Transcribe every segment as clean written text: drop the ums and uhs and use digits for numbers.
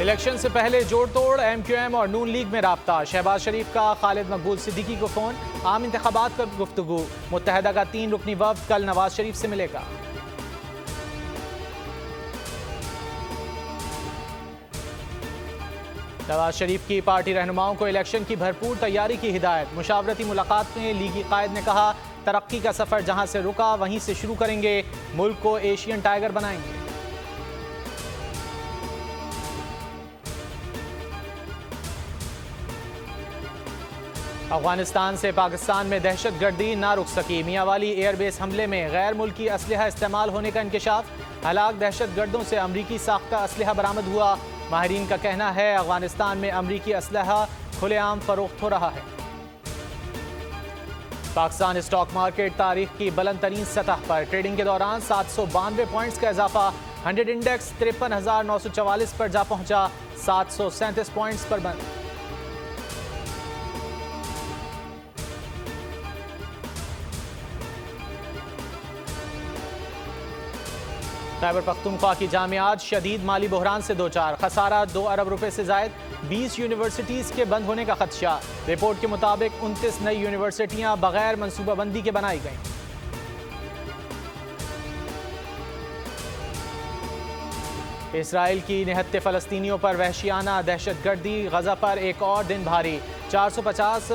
Election سے پہلے جوڑ توڑ ایم کیو ایم اور نون لیگ میں رابطہ، شہباز شریف کا خالد مقبول صدیقی کو فون، عام انتخابات پر گفتگو، متحدہ کا 3 رکنی وفد کل نواز شریف سے ملے گا۔ نواز شریف کی پارٹی رہنماؤں کو الیکشن کی بھرپور تیاری کی ہدایت، مشاورتی ملاقات میں لیگی قائد نے کہا ترقی کا سفر جہاں سے رکا وہیں سے شروع کریں گے، ملک کو ایشین ٹائیگر بنائیں گے۔ افغانستان سے پاکستان میں دہشت گردی نہ رک سکی، میاں والی ایئر بیس حملے میں غیر ملکی اسلحہ استعمال ہونے کا انکشاف، ہلاک دہشت گردوں سے امریکی ساختہ اسلحہ برآمد ہوا، ماہرین کا کہنا ہے افغانستان میں امریکی اسلحہ کھلے عام فروخت ہو رہا ہے۔ پاکستان اسٹاک مارکیٹ تاریخ کی بلند ترین سطح پر، ٹریڈنگ کے دوران 792 پوائنٹس کا اضافہ، 100 انڈیکس 53,944 پر جا پہنچا، 737 پوائنٹس پر بند۔ خیبر پختونخوا کی جامعات شدید مالی بحران سے دوچار، خسارہ 2 ارب روپے سے زائد، 20 یونیورسٹیز کے بند ہونے کا خدشہ، رپورٹ کے مطابق 29 نئی یونیورسٹیاں بغیر منصوبہ بندی کے بنائی گئیں۔ اسرائیل کی نہتے فلسطینیوں پر وحشیانہ دہشت گردی، غزہ پر ایک اور دن بھاری، 450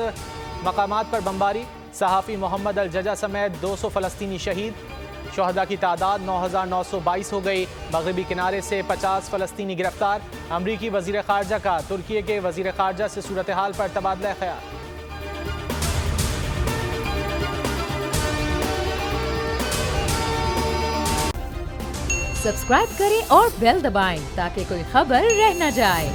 مقامات پر بمباری، صحافی محمد الججا سمیت 200 فلسطینی شہید، شہداء کی تعداد 9,922 ہو گئی، مغربی کنارے سے 50 فلسطینی گرفتار، امریکی وزیر خارجہ کا ترکی کے وزیر خارجہ سے صورتحال پر تبادلہ خیال۔ سبسکرائب کریں اور بیل دبائیں تاکہ کوئی خبر رہ نہ جائے۔